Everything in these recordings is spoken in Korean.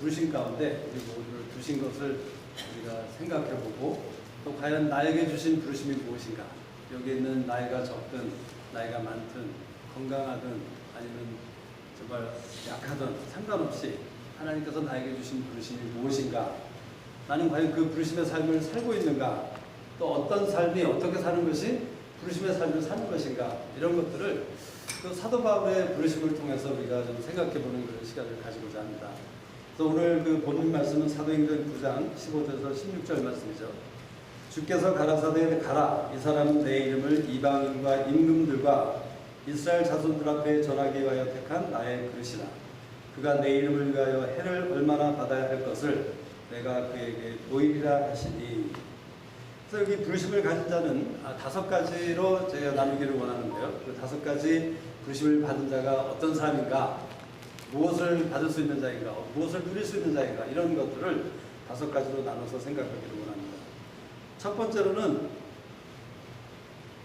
부르신 가운데 우리 모두를 두신 것을 우리가 생각해보고 또 과연 나에게 주신 부르심이 무엇인가. 여기 있는 나이가 적든 나이가 많든 건강하든 아니면 정말 약하든 상관없이 하나님께서 나에게 주신 부르심이 무엇인가. 나는 과연 그 부르심의 삶을 살고 있는가. 또 어떤 삶이 어떻게 사는 것이 부르심의 삶을 사는 것인가. 이런 것들을 그 사도 바울의 부르심을 통해서 우리가 좀 생각해보는 그런 시간을 가지고자 합니다. 그래서 오늘 그 본문 말씀은 사도행전 9장 15절에서 16절 말씀이죠. 주께서 가라사대 가라. 이 사람은 내 이름을 이방인과 임금들과 이스라엘 자손들 앞에 전하기 위하여 택한 나의 그릇이라. 그가 내 이름을 위하여 해를 얼마나 받아야 할 것을 내가 그에게 보이리라 하시니. 그래서 여기 부르심을 가진 자는 5가지로 제가 나누기를 원하는데요. 그 5가지 부르심을 받은 자가 어떤 사람인가, 무엇을 받을 수 있는 자인가, 무엇을 누릴 수 있는 자인가, 이런 것들을 5가지로 나눠서 생각하기를 원합니다. 첫 번째로는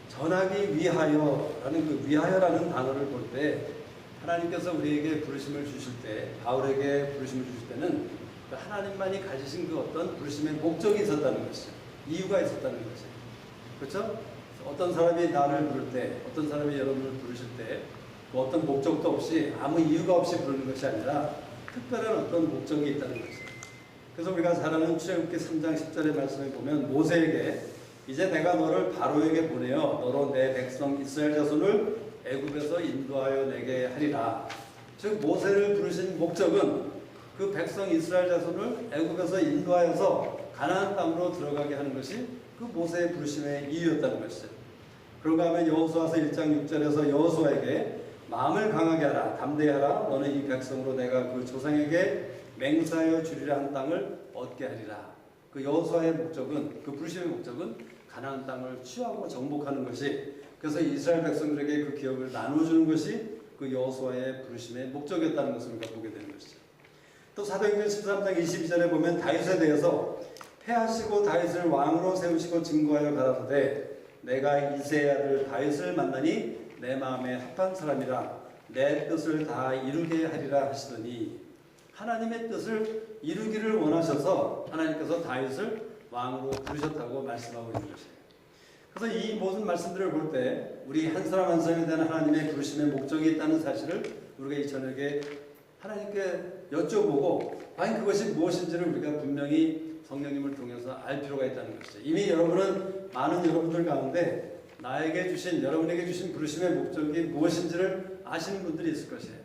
전하기 위하여라는 그 위하여라는 단어를 볼 때 하나님께서 우리에게 부르심을 주실 때, 바울에게 부르심을 주실 때는 하나님만이 가지신 그 어떤 부르심의 목적이 있었다는 것이죠. 이유가 있었다는 것이죠. 그렇죠? 어떤 사람이 나를 부를 때, 어떤 사람이 여러분을 부르실 때 뭐 어떤 목적도 없이 아무 이유가 없이 부르는 것이 아니라 특별한 어떤 목적이 있다는 것이죠. 그래서 우리가 잘 아는 출애굽기 3장 10절의 말씀에 보면 모세에게 이제 내가 너를 바로에게 보내어 너로 내 백성 이스라엘 자손을 애굽에서 인도하여 내게 하리라. 즉 모세를 부르신 목적은 그 백성 이스라엘 자손을 애굽에서 인도하여서 가나안 땅으로 들어가게 하는 것이 그 모세의 부르심의 이유였다는 것이죠. 그런가 하면 여호수아서 1장 6절에서 여호수아에게 마음을 강하게 하라, 담대하라. 너는 이 백성으로 내가 그 조상에게 맹세하여 주리라 한 땅을 얻게 하리라. 그 여호수아의 목적은, 그 부르심의 목적은 가나안 땅을 취하고 정복하는 것이, 그래서 이스라엘 백성들에게 그 기업을 나눠주는 것이 그 여호수아의 부르심의 목적이었다는 것을 우리가 보게 되는 것이죠. 또 사도행전 13장 22절에 보면 다윗에 대해서 패하시고 다윗을 왕으로 세우시고 증거하여 가라사대 내가 이새의 아들 다윗을 만나니 내 마음에 합한 사람이라 내 뜻을 다 이루게 하리라 하시더니 하나님의 뜻을 이루기를 원하셔서 하나님께서 다윗을 왕으로 부르셨다고 말씀하고 있는 것이에요. 그래서 이 모든 말씀들을 볼 때 우리 한 사람 한 사람에 대한 하나님의 부르심의 목적이 있다는 사실을 우리가 이 저녁에 하나님께 여쭤보고 과연 그것이 무엇인지를 우리가 분명히 성령님을 통해서 알 필요가 있다는 것이죠. 이미 여러분은 많은 여러분들 가운데 나에게 주신, 여러분에게 주신 부르심의 목적이 무엇인지를 아시는 분들이 있을 것이에요.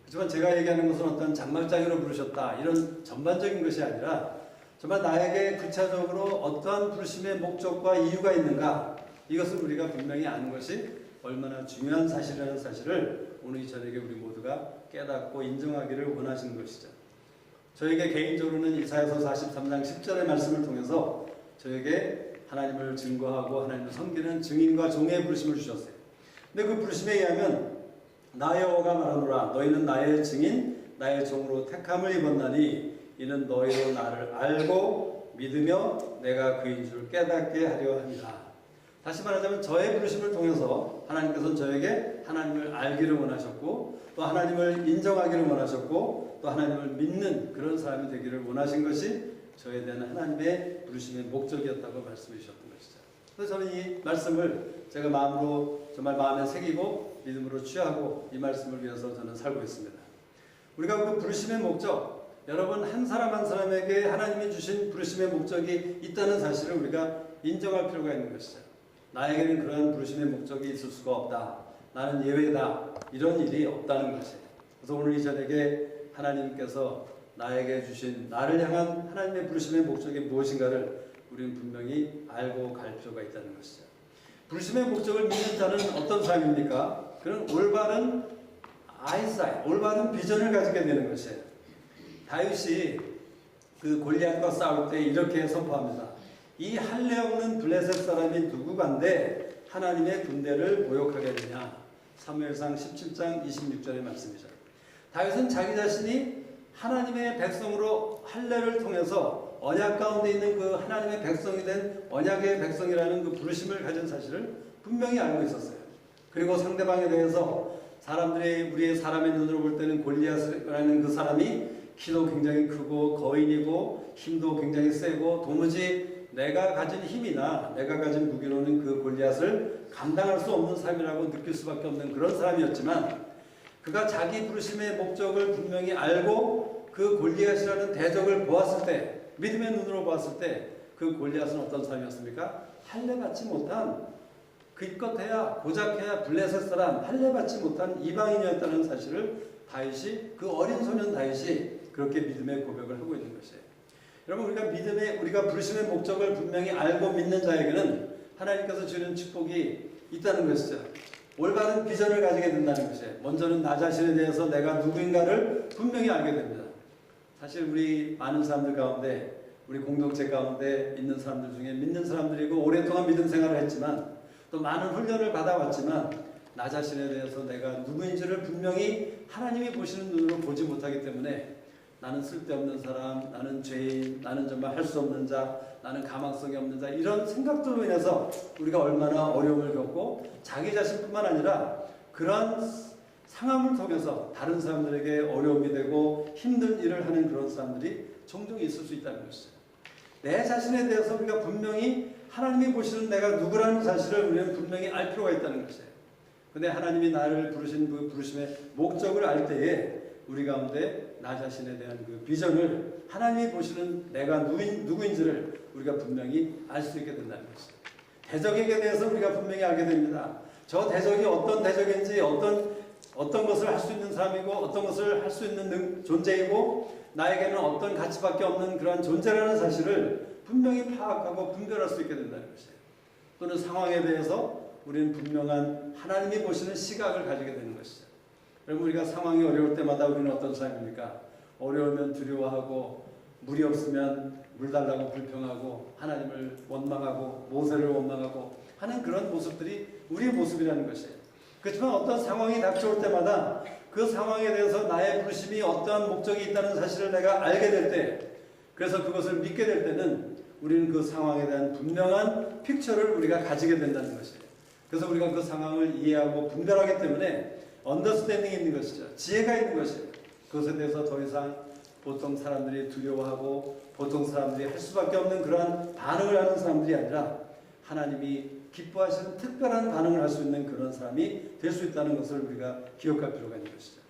하지만 제가 얘기하는 것은 어떤 장막장이로 부르셨다 이런 전반적인 것이 아니라 정말 나에게 구체적으로 어떠한 부르심의 목적과 이유가 있는가, 이것을 우리가 분명히 아는 것이 얼마나 중요한 사실이라는 사실을 오늘 이 저녁에 우리 모두가 깨닫고 인정하기를 원하시는 것이죠. 저에게 개인적으로는 이사야서 43장 10절의 말씀을 통해서 저에게 하나님을 증거하고 하나님을 섬기는 증인과 종의 부르심을 주셨어요. 근데 그 부르심에 의하면 나 여호와가 말하노라 너희는 나의 증인 나의 종으로 택함을 입었나니 이는 너희로 나를 알고 믿으며 내가 그인 줄 깨닫게 하려 합니다. 다시 말하자면 저의 부르심을 통해서 하나님께서는 저에게 하나님을 알기를 원하셨고 또 하나님을 인정하기를 원하셨고 또 하나님을 믿는 그런 사람이 되기를 원하신 것이 저에 대한 하나님의 부르심의 목적이었다고 말씀해 주셨던 것이죠. 그래서 저는 이 말씀을 제가 마음으로 정말 마음에 새기고 믿음으로 취하고 이 말씀을 위해서 저는 살고 있습니다. 우리가 그 부르심의 목적, 여러분 한 사람 한 사람에게 하나님이 주신 부르심의 목적이 있다는 사실을 우리가 인정할 필요가 있는 것이죠. 나에게는 그러한 부르심의 목적이 있을 수가 없다. 나는 예외다. 이런 일이 없다는 것이에요. 그래서 오늘 이 저녁에 하나님께서 나에게 주신 나를 향한 하나님의 부르심의 목적이 무엇인가를 우리는 분명히 알고 갈 필요가 있다는 것이죠. 부르심의 목적을 믿는 자는 어떤 사람입니까? 그는 올바른 아이사이트, 올바른 비전을 가지게 되는 것이에요. 다윗이 그 골리앗과 싸울 때 이렇게 선포합니다. 이 할례 없는 블레셋 사람이 누구간데 하나님의 군대를 모욕하겠느냐. 사무엘상 17장 26절의 말씀이죠. 다윗은 자기 자신이 하나님의 백성으로 할례를 통해서 언약 가운데 있는 그 하나님의 백성이 된 언약의 백성이라는 그 부르심을 가진 사실을 분명히 알고 있었어요. 그리고 상대방에 대해서 사람들이 우리의 사람의 눈으로 볼 때는 골리앗이라는 그 사람이 키도 굉장히 크고 거인이고 힘도 굉장히 세고 도무지 내가 가진 힘이나 내가 가진 무기로는 그 골리앗을 감당할 수 없는 삶이라고 느낄 수밖에 없는 그런 사람이었지만 그가 자기 부르심의 목적을 분명히 알고 그 골리앗이라는 대적을 보았을 때 믿음의 눈으로 보았을 때 그 골리앗은 어떤 사람이었습니까? 할례받지 못한 기껏해야 고작해야 블레셋 사람 할례받지 못한 이방인이었다는 사실을 다윗이 그 어린 소년 다윗이 그렇게 믿음의 고백을 하고 있는 것이에요. 여러분 우리가 부르심의 목적을 분명히 알고 믿는 자에게는 하나님께서 주는 축복이 있다는 것이죠. 올바른 비전을 가지게 된다는 것이에요. 먼저는 나 자신에 대해서 내가 누구인가를 분명히 알게 됩니다. 사실 우리 많은 사람들 가운데 우리 공동체 가운데 있는 사람들 중에 믿는 사람들이고 오랫동안 믿음 생활을 했지만 또 많은 훈련을 받아왔지만 나 자신에 대해서 내가 누구인지를 분명히 하나님이 보시는 눈으로 보지 못하기 때문에 나는 쓸데없는 사람, 나는 죄인, 나는 정말 할 수 없는 자, 나는 가망성이 없는 자 이런 생각들로 인해서 우리가 얼마나 어려움을 겪고 자기 자신뿐만 아니라 그러한 상황을 통해서 다른 사람들에게 어려움이 되고 힘든 일을 하는 그런 사람들이 종종 있을 수 있다는 것이죠. 내 자신에 대해서 우리가 분명히 하나님이 보시는 내가 누구라는 사실을 우리는 분명히 알 필요가 있다는 것이에요. 근데 하나님이 나를 부르신 그 부르심의 목적을 알 때에 우리 가운데 나 자신에 대한 그 비전을 하나님이 보시는 내가 누구인지를 우리가 분명히 알 수 있게 된다는 것이죠. 대적에게 대해서 우리가 분명히 알게 됩니다. 저 대적이 어떤 대적인지 어떤 것을 할 수 있는 사람이고 어떤 것을 할 수 있는 존재이고 나에게는 어떤 가치밖에 없는 그런 존재라는 사실을 분명히 파악하고 분별할 수 있게 된다는 것이에요. 또는 상황에 대해서 우리는 분명한 하나님이 보시는 시각을 가지게 되는 것이죠. 여러분 우리가 상황이 어려울 때마다 우리는 어떤 사람입니까? 어려우면 두려워하고 물이 없으면 물 달라고 불평하고 하나님을 원망하고 모세를 원망하고 하는 그런 모습들이 우리의 모습이라는 것이에요. 그렇지만 어떤 상황이 닥쳐올 때마다 그 상황에 대해서 나의 부르심이 어떠한 목적이 있다는 사실을 내가 알게 될 때, 그래서 그것을 믿게 될 때는 우리는 그 상황에 대한 분명한 픽처를 우리가 가지게 된다는 것이에요. 그래서 우리가 그 상황을 이해하고 분별하기 때문에 언더스탠딩이 있는 것이죠. 지혜가 있는 것이에요. 그것에 대해서 더 이상 보통 사람들이 두려워하고 보통 사람들이 할 수밖에 없는 그러한 반응을 하는 사람들이 아니라 하나님이 기뻐하시는 특별한 반응을 할 수 있는 그런 사람이 될 수 있다는 것을 우리가 기억할 필요가 있는 것이죠.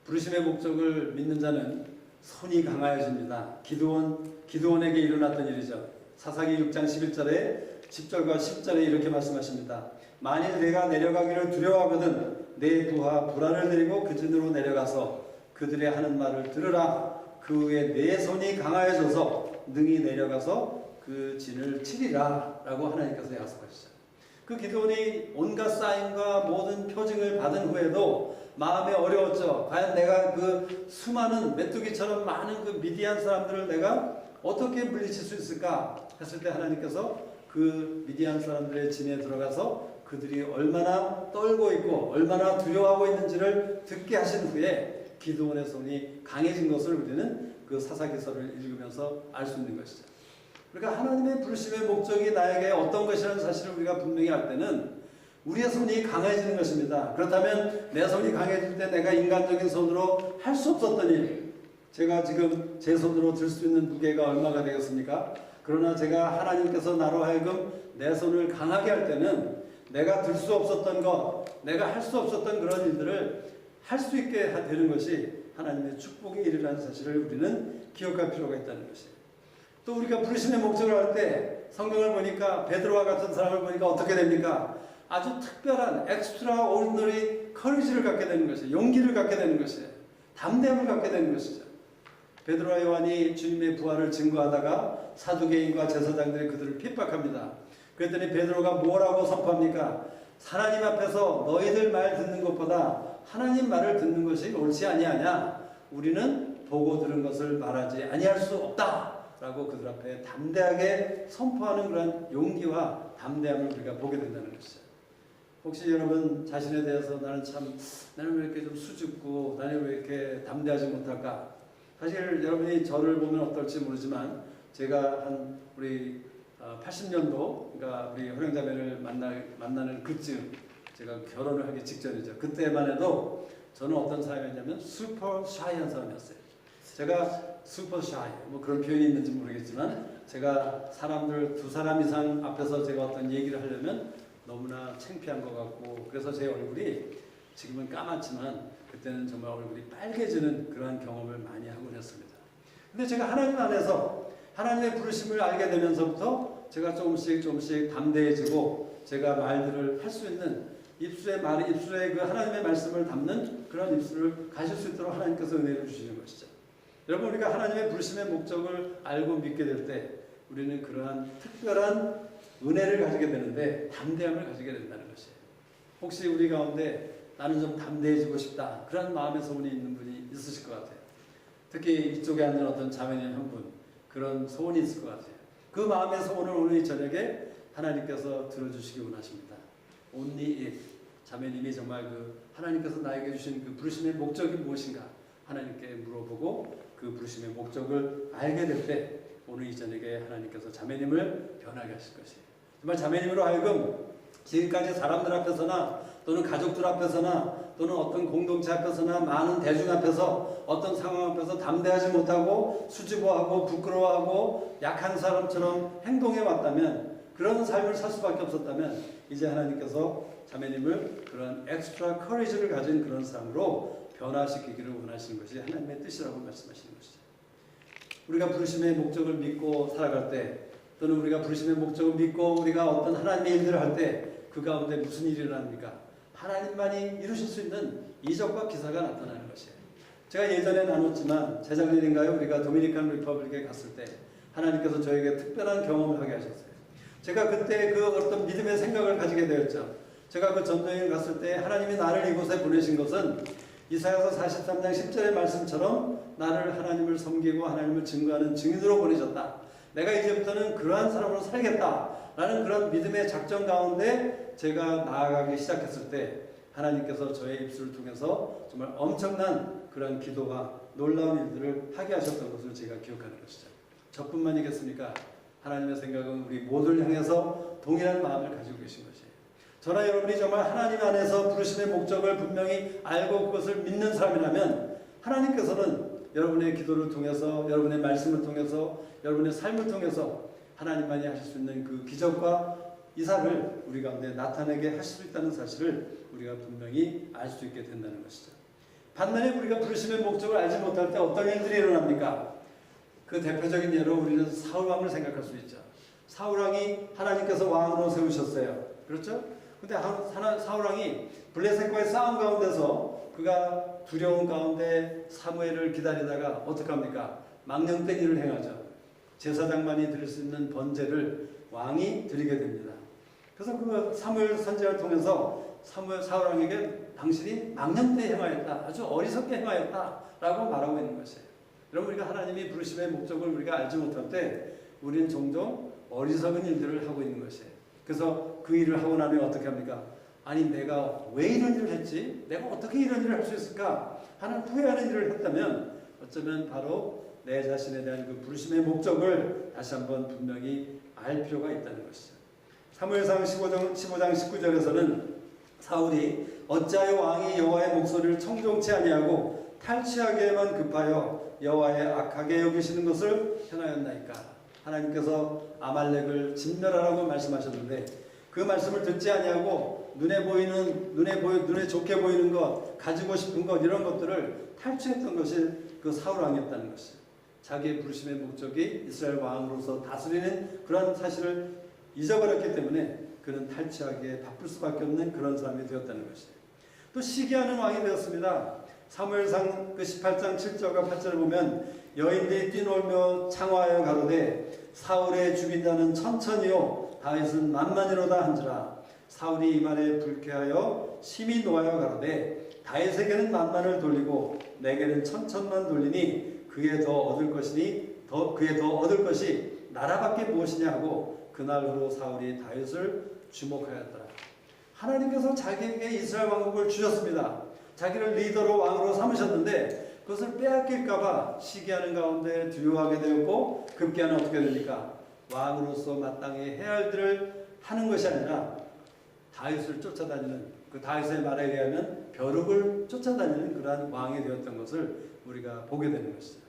부르심의 목적을 믿는 자는 손이 강하여집니다. 기드온에게 일어났던 일이죠. 사사기 6장 11절에 10절과 10절에 이렇게 말씀하십니다. 만일 내가 내려가기를 두려워하거든 내 부하 불안을 내리고 그 진으로 내려가서 그들의 하는 말을 들으라. 그 후에 내 손이 강하여져서 능히 내려가서 그 진을 치리라 라고 하나님께서 약속하시죠. 그 기드온이 온갖 사인과 모든 표징을 받은 후에도 마음이 어려웠죠. 과연 내가 그 수많은 메뚜기처럼 많은 그 미디안 사람들을 내가 어떻게 물리칠 수 있을까 했을 때 하나님께서 그 미디안 사람들의 진에 들어가서 그들이 얼마나 떨고 있고 얼마나 두려워하고 있는지를 듣게 하신 후에 기드온의 손이 강해진 것을 우리는 그 사사기서를 읽으면서 알 수 있는 것이죠. 그러니까 하나님의 부르심의 목적이 나에게 어떤 것이라는 사실을 우리가 분명히 알 때는 우리의 손이 강해지는 것입니다. 그렇다면 내 손이 강해질 때 내가 인간적인 손으로 할 수 없었던 일, 제가 지금 제 손으로 들 수 있는 무게가 얼마가 되겠습니까? 그러나 제가 하나님께서 나로 하여금 내 손을 강하게 할 때는 내가 들 수 없었던 것, 내가 할 수 없었던 그런 일들을 할 수 있게 되는 것이 하나님의 축복의 일이라는 사실을 우리는 기억할 필요가 있다는 것이에요. 또 우리가 부르심의 목적을 할 때 성경을 보니까 베드로와 같은 사람을 보니까 어떻게 됩니까? 아주 특별한 엑스트라 오르너리 커리지를 갖게 되는 것이에요. 용기를 갖게 되는 것이에요. 담대함을 갖게 되는 것이죠. 베드로와 요한이 주님의 부활을 증거하다가 사두개인과 제사장들이 그들을 핍박합니다. 그랬더니 베드로가 뭐라고 선포합니까? 하나님 앞에서 너희들 말 듣는 것보다 하나님 말을 듣는 것이 옳지 아니하냐? 우리는 보고 들은 것을 말하지 아니할 수 없다 라고 그들 앞에 담대하게 선포하는 그런 용기와 담대함을 우리가 보게 된다는 것이죠. 혹시 여러분 자신에 대해서 나는 왜 이렇게 좀 수줍고 나는 왜 이렇게 담대하지 못할까? 사실 여러분이 저를 보면 어떨지 모르지만 제가 우리 80년도 그러니까 우리 허령자매를 만나는 그쯤 제가 결혼을 하기 직전이죠. 그때만 해도 저는 어떤 사람이었냐면 슈퍼 샤이한 사람이었어요. 제가 슈퍼 샤이 뭐 그런 표현이 있는지 모르겠지만 제가 사람들 2사람 이상 앞에서 제가 어떤 얘기를 하려면 너무나 창피한 것 같고 그래서 제 얼굴이 지금은 까맣지만 그때는 정말 얼굴이 빨개지는 그러한 경험을 많이 하곤 했습니다. 근데 제가 하나님 안에서 하나님의 부르심을 알게 되면서부터 제가 조금씩 담대해지고 제가 말들을 할 수 있는 입술에 그 하나님의 말씀을 담는 그런 입술을 가질 수 있도록 하나님께서 은혜를 주시는 것이죠. 여러분 우리가 하나님의 부르심의 목적을 알고 믿게 될 때 우리는 그러한 특별한 은혜를 가지게 되는데 담대함을 가지게 된다는 것이에요. 혹시 우리 가운데 나는 좀 담대해지고 싶다 그런 마음의 소원이 있는 분이 있으실 것 같아요. 특히 이쪽에 앉은 어떤 자매님 한 분 그런 소원이 있을 것 같아요. 그 마음의 소원을 오늘 저녁에 하나님께서 들어주시기 원하십니다. Only if 자매님이 정말 그 하나님께서 나에게 주신 그 부르심의 목적이 무엇인가 하나님께 물어보고 그 부르심의 목적을 알게 될 때 오늘 이 저녁에 하나님께서 자매님을 변하게 하실 것이에요. 정말 자매님으로 하여금 지금까지 사람들 앞에서나 또는 가족들 앞에서나 또는 어떤 공동체 앞에서나 많은 대중 앞에서 어떤 상황 앞에서 담대하지 못하고 수줍어하고 부끄러워하고 약한 사람처럼 행동해 왔다면 그런 삶을 살 수밖에 없었다면 이제 하나님께서 자매님을 그런 엑스트라 커리지를 가진 그런 사람으로 변화시키기를 원하시는 것이 하나님의 뜻이라고 말씀하시는 것이죠. 우리가 부르심의 목적을 믿고 살아갈 때 또는 우리가 부르심의 목적을 믿고 우리가 어떤 하나님의 일들을 할 때 그 가운데 무슨 일이 일어납니까? 하나님만이 이루실 수 있는 이적과 기사가 나타나는 것이에요. 제가 예전에 나눴지만 재작년인가요? 우리가 도미니칸 리퍼블릭에 갔을 때 하나님께서 저에게 특별한 경험을 하게 하셨어요. 제가 그때 그 어떤 믿음의 생각을 가지게 되었죠. 제가 그 전도여행 갔을 때 하나님이 나를 이곳에 보내신 것은 이사야서 43장 10절의 말씀처럼 나를 하나님을 섬기고 하나님을 증거하는 증인으로 보내셨다. 내가 이제부터는 그러한 사람으로 살겠다라는 그런 믿음의 작전 가운데 제가 나아가기 시작했을 때 하나님께서 저의 입술을 통해서 정말 엄청난 그런 기도와 놀라운 일들을 하게 하셨던 것을 제가 기억하는 것이죠. 저뿐만이겠습니까? 하나님의 생각은 우리 모두를 향해서 동일한 마음을 가지고 계신 것이에요. 저나 여러분이 정말 하나님 안에서 부르심의 목적을 분명히 알고 그것을 믿는 사람이라면 하나님께서는 여러분의 기도를 통해서 여러분의 말씀을 통해서 여러분의 삶을 통해서 하나님만이 하실 수 있는 그 기적과 이사를 우리 가운데 나타내게 하실 수 있다는 사실을 우리가 분명히 알 수 있게 된다는 것이죠. 반면에 우리가 부르심의 목적을 알지 못할 때 어떤 일들이 일어납니까? 그 대표적인 예로 우리는 사울왕을 생각할 수 있죠. 사울왕이 하나님께서 왕으로 세우셨어요. 그렇죠? 근데 사울왕이 블레셋과의 싸움 가운데서 그가 두려운 가운데 사무엘을 기다리다가 어떡합니까? 망령된 일을 행하죠. 제사장만이 드릴 수 있는 번제를 왕이 드리게 됩니다. 그래서 그 사무엘 선지자를 통해서 사울왕에게 당신이 망령 때 행하였다. 아주 어리석게 행하였다. 라고 말하고 있는 것이에요. 여러분 우리가 하나님이 부르심의 목적을 우리가 알지 못할 때 우리는 종종 어리석은 일들을 하고 있는 것이에요. 그래서 그 일을 하고 나면 어떻게 합니까? 아니 내가 왜 이런 일을 했지? 내가 어떻게 이런 일을 할 수 있을까? 하는 후회하는 일을 했다면 어쩌면 바로 내 자신에 대한 그 부르심의 목적을 다시 한번 분명히 알 필요가 있다는 것이죠. 사무엘상 15장 19절에서는 사울이 어찌하여 왕이 여호와의 목소리를 청종치 아니하고 탈취하기에만 급하여 여호와의 악하게 여기시는 것을 행하였나이까. 하나님께서 아말렉을 진멸하라고 말씀하셨는데 그 말씀을 듣지 아니하고 눈에 좋게 보이는 것, 가지고 싶은 것 이런 것들을 탈취했던 것이 그 사울 왕이었다는 것이죠. 자기의 부르심의 목적이 이스라엘 왕으로서 다스리는 그런 사실을 잊어버렸기 때문에 그는 탈취하기에 바쁠 수밖에 없는 그런 사람이 되었다는 것이에요. 또 시기하는 왕이 되었습니다. 사무엘상 그 18장 7절과 8절을 보면 여인들이 뛰놀며 창화하여 가로되 사울의 죽인 자는 천천히요 다윗은 만만이로다 한지라. 사울이 이 말에 불쾌하여 심히 노하여 가로되 다윗에게는 만만을 돌리고 내게는 천천만 돌리니 그에 더 얻을 것이 나라밖에 무엇이냐 하고 그날로 사울이 다윗을 주목하였더라. 하나님께서 자기에게 이스라엘 왕국을 주셨습니다. 자기를 리더로 왕으로 삼으셨는데 그것을 빼앗길까봐 시기하는 가운데 두려워하게 되었고 급기야는 어떻게 됩니까? 왕으로서 마땅히 해야 할 일을 하는 것이 아니라 다윗을 쫓아다니는 그 다윗의 말에 의하면 벼룩을 쫓아다니는 그러한 왕이 되었던 것을 우리가 보게 되는 것이죠.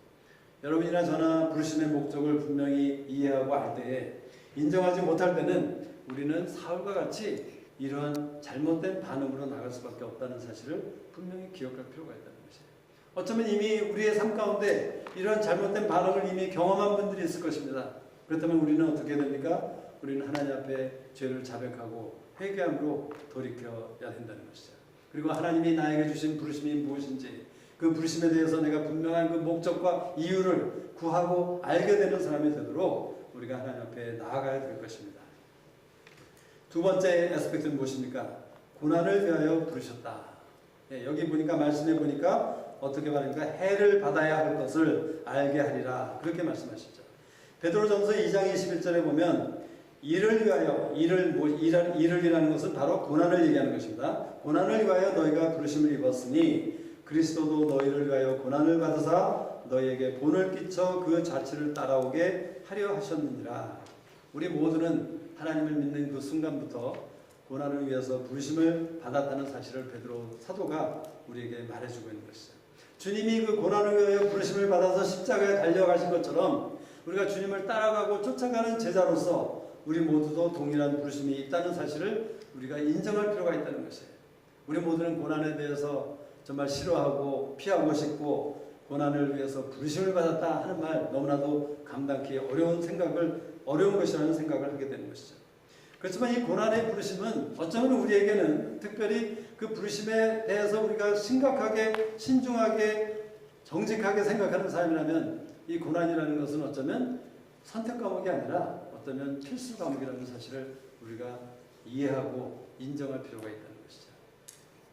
여러분이나 저나 부르심의 목적을 분명히 이해하고 알 때에 인정하지 못할 때는 우리는 사울과 같이 이러한 잘못된 반응으로 나갈 수밖에 없다는 사실을 분명히 기억할 필요가 있다는 것이에요. 어쩌면 이미 우리의 삶 가운데 이러한 잘못된 반응을 이미 경험한 분들이 있을 것입니다. 그렇다면 우리는 어떻게 됩니까? 우리는 하나님 앞에 죄를 자백하고 회개함으로 돌이켜야 된다는 것이죠. 그리고 하나님이 나에게 주신 부르심이 무엇인지 그 부르심에 대해서 내가 분명한 그 목적과 이유를 구하고 알게 되는 사람이 되도록 우리가 하나님 앞에 나아가야 될 것입니다. 두 번째 애스펙트는 무엇입니까? 고난을 위하여 부르셨다. 여기 보니까 말씀해 보니까 어떻게 말합니까? 해를 받아야 할 것을 알게 하리라. 그렇게 말씀하시죠. 베드로전서 2장 21절에 보면 이를 위하여, 이를이라는 것은 바로 고난을 얘기하는 것입니다. 고난을 위하여 너희가 부르심을 입었으니 그리스도도 너희를 위하여 고난을 받으사 너희에게 본을 끼쳐 그 자취를 따라오게 하려 하셨느니라. 우리 모두는 하나님을 믿는 그 순간부터 고난을 위해서 부르심을 받았다는 사실을 베드로 사도가 우리에게 말해주고 있는 것이죠. 주님이 그 고난을 위하여 부르심을 받아서 십자가에 달려가신 것처럼 우리가 주님을 따라가고 쫓아가는 제자로서 우리 모두도 동일한 부르심이 있다는 사실을 우리가 인정할 필요가 있다는 것이에요. 우리 모두는 고난에 대해서 정말 싫어하고 피하고 싶고 고난을 위해서 부르심을 받았다 하는 말 너무나도 감당하기 어려운 것이라는 생각을 하게 되는 것이죠. 그렇지만 이 고난의 부르심은 어쩌면 우리에게는 특별히 그 부르심에 대해서 우리가 심각하게 신중하게 정직하게 생각하는 사람이라면 이 고난이라는 것은 어쩌면 선택 과목이 아니라 어쩌면 필수 과목이라는 사실을 우리가 이해하고 인정할 필요가 있다는 것이죠.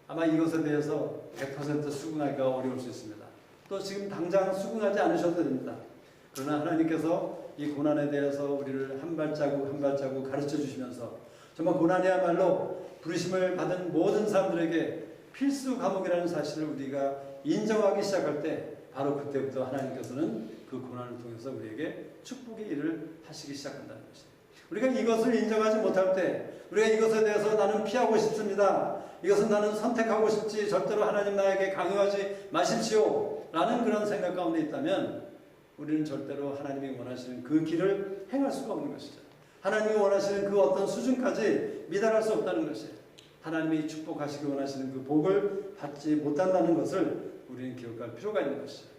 아마 이것에 대해서 100% 수긍하기가 어려울 수 있습니다. 또 지금 당장 수긍하지 않으셔도 됩니다. 그러나 하나님께서 이 고난에 대해서 우리를 한 발자국 한 발자국 가르쳐 주시면서 정말 고난이야말로 부르심을 받은 모든 사람들에게 필수 과목이라는 사실을 우리가 인정하기 시작할 때 바로 그때부터 하나님께서는 그 고난을 통해서 우리에게 축복의 일을 하시기 시작한다는 것이에요. 우리가 이것을 인정하지 못할 때 우리가 이것에 대해서 나는 피하고 싶습니다. 이것은 나는 선택하고 싶지 절대로 하나님 나에게 강요하지 마십시오 라는 그런 생각 가운데 있다면 우리는 절대로 하나님이 원하시는 그 길을 행할 수가 없는 것이죠. 하나님이 원하시는 그 어떤 수준까지 미달할 수 없다는 것이에요. 하나님이 축복하시기 원하시는 그 복을 받지 못한다는 것을 우리는 기억할 필요가 있는 것이죠.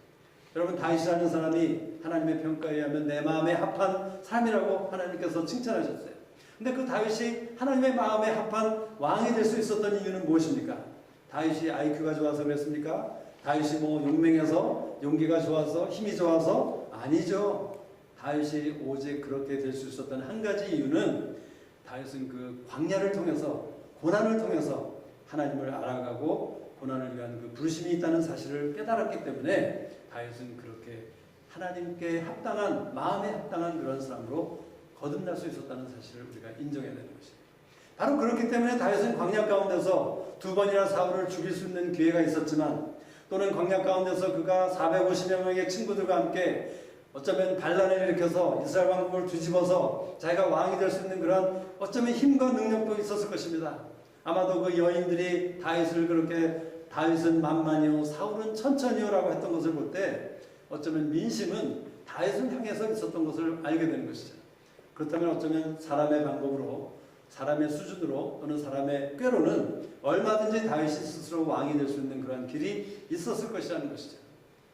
여러분 다윗이라는 사람이 하나님의 평가에 의하면 내 마음에 합한 사람이라고 하나님께서 칭찬하셨어요. 근데 그 다윗이 하나님의 마음에 합한 왕이 될 수 있었던 이유는 무엇입니까? 다윗이 IQ가 좋아서 그랬습니까? 다윗이 뭐 용맹해서 용기가 좋아서 힘이 좋아서 아니죠. 다윗이 오직 그렇게 될 수 있었던 한 가지 이유는 다윗은 그 광야를 통해서 고난을 통해서 하나님을 알아가고 고난을 위한 그 부르심이 있다는 사실을 깨달았기 때문에 다윗은 그렇게 하나님께 합당한 마음에 합당한 그런 사람으로 거듭날 수 있었다는 사실을 우리가 인정해야 되는 것입니다. 바로 그렇기 때문에 다윗은 광야 가운데서 2번이나 사울을 죽일 수 있는 기회가 있었지만 또는 광야 가운데서 그가 450여 명의 친구들과 함께 어쩌면 반란을 일으켜서 이스라엘 왕국을 뒤집어서 자기가 왕이 될 수 있는 그런 어쩌면 힘과 능력도 있었을 것입니다. 아마도 그 여인들이 다윗을 그렇게 다윗은 만만이요 사울은 천천히요라고 했던 것을 볼 때 어쩌면 민심은 다윗을 향해서 있었던 것을 알게 되는 것이죠. 그렇다면 어쩌면 사람의 방법으로 사람의 수준으로 또는 사람의 꾀로는 얼마든지 다윗이 스스로 왕이 될 수 있는 그런 길이 있었을 것이라는 것이죠.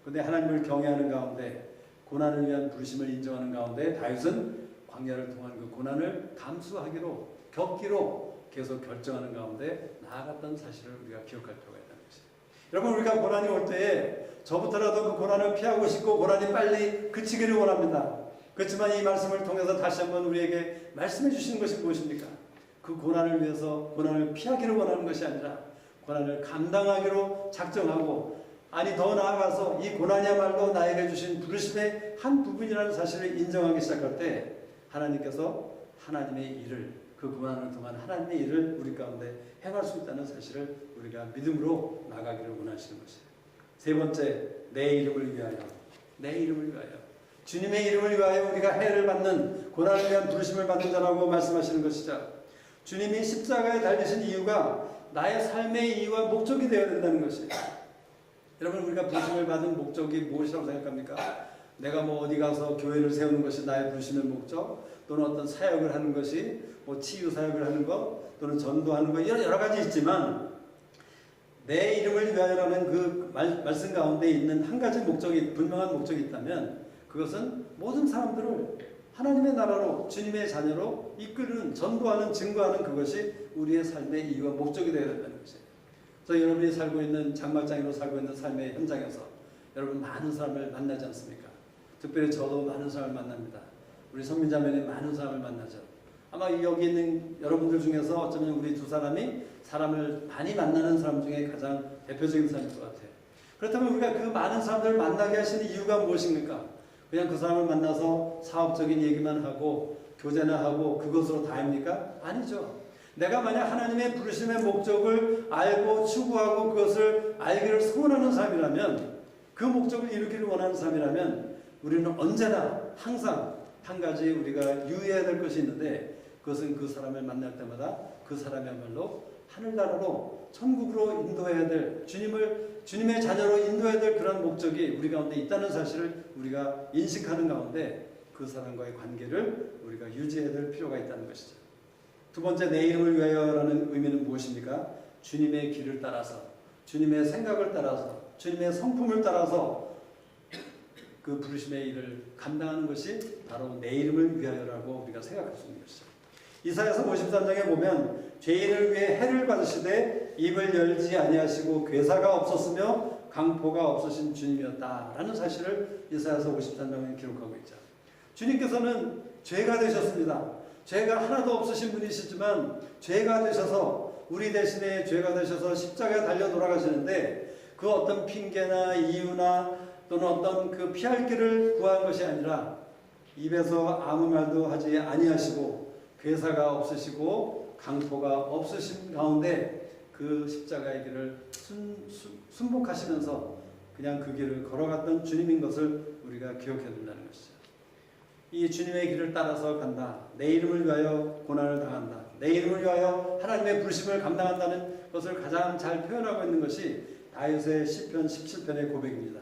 그런데 하나님을 경외하는 가운데 고난을 위한 부르심을 인정하는 가운데 다윗은 광야를 통한 그 고난을 감수하기로 겪기로 계속 결정하는 가운데 나아갔던 사실을 우리가 기억할 필요가 있다는 것이죠. 여러분 우리가 고난이 올 때에 저부터라도 그 고난을 피하고 싶고 고난이 빨리 그치기를 원합니다. 그렇지만 이 말씀을 통해서 다시 한번 우리에게 말씀해 주시는 것이 무엇입니까? 그 고난을 위해서 고난을 피하기를 원하는 것이 아니라 고난을 감당하기로 작정하고 아니 더 나아가서 이 고난이야말로 나에게 주신 부르심의 한 부분이라는 사실을 인정하기 시작할 때 하나님께서 하나님의 일을 그 고난을 통한 하나님의 일을 우리 가운데 행할 수 있다는 사실을 우리가 믿음으로 나가기를 원하시는 것이에요. 세 번째, 내 이름을 위하여. 내 이름을 위하여. 주님의 이름을 위하여 우리가 해를 받는 고난을 위한 부르심을 받는 자라고 말씀하시는 것이죠. 주님이 십자가에 달리신 이유가 나의 삶의 이유와 목적이 되어야 된다는 것이에요. 여러분, 우리가 부르심을 받은 목적이 무엇이라고 생각합니까? 내가 뭐 어디 가서 교회를 세우는 것이 나의 부르심의 목적, 또는 어떤 사역을 하는 것이 뭐 치유 사역을 하는 것, 또는 전도하는 것, 이런 여러 가지 있지만 내 이름을 위하여라는 그 말씀 가운데 있는 한 가지 목적이, 분명한 목적이 있다면 그것은 모든 사람들을 하나님의 나라로, 주님의 자녀로 이끄는, 전도하는, 증거하는 그것이 우리의 삶의 이유와 목적이 되어야 된다는 것이에요. 그래서 여러분이 살고 있는, 장막장이로 살고 있는 삶의 현장에서 여러분 많은 사람을 만나지 않습니까? 특별히 저도 많은 사람을 만납니다. 우리 성민자매는 많은 사람을 만나죠. 아마 여기 있는 여러분들 중에서 어쩌면 우리 두 사람이 사람을 많이 만나는 사람 중에 가장 대표적인 사람일 것 같아요. 그렇다면 우리가 그 많은 사람들을 만나게 하시는 이유가 무엇입니까? 그냥 그 사람을 만나서 사업적인 얘기만 하고 교제나 하고 그것으로 다입니까? 아니죠. 내가 만약 하나님의 부르심의 목적을 알고 추구하고 그것을 알기를 소원하는 사람이라면, 그 목적을 이루기를 원하는 사람이라면 우리는 언제나 항상 한 가지 우리가 유의해야 될 것이 있는데, 그것은 그 사람을 만날 때마다 그 사람이야말로 하늘나라로, 천국으로 인도해야 될, 주님의 자녀로 인도해야 될 그런 목적이 우리 가운데 있다는 사실을 우리가 인식하는 가운데 그 사람과의 관계를 우리가 유지해야 될 필요가 있다는 것이죠. 두 번째, 내 이름을 위하여라는 의미는 무엇입니까? 주님의 길을 따라서, 주님의 생각을 따라서, 주님의 성품을 따라서 그 부르심의 일을 감당하는 것이 바로 내 이름을 위하여라고 우리가 생각할 수 있는 것이죠. 이사야서 53장에 보면 죄인을 위해 해를 받으시되 입을 열지 아니하시고 괴사가 없었으며 강포가 없으신 주님이었다라는 사실을 이사야서 53장에 기록하고 있죠. 주님께서는 죄가 되셨습니다. 죄가 하나도 없으신 분이시지만 죄가 되셔서, 우리 대신에 죄가 되셔서 십자가에 달려 돌아가시는데 그 어떤 핑계나 이유나 또는 어떤 그 피할 길을 구한 것이 아니라 입에서 아무 말도 하지 아니하시고 괴사가 없으시고 강포가 없으신 가운데 그 십자가의 길을 순복하시면서 그냥 그 길을 걸어갔던 주님인 것을 우리가 기억해야 된다는 것이죠. 이 주님의 길을 따라서 간다. 내 이름을 위하여 고난을 당한다. 내 이름을 위하여 하나님의 부르심을 감당한다는 것을 가장 잘 표현하고 있는 것이 다윗의 시편 17편의 고백입니다.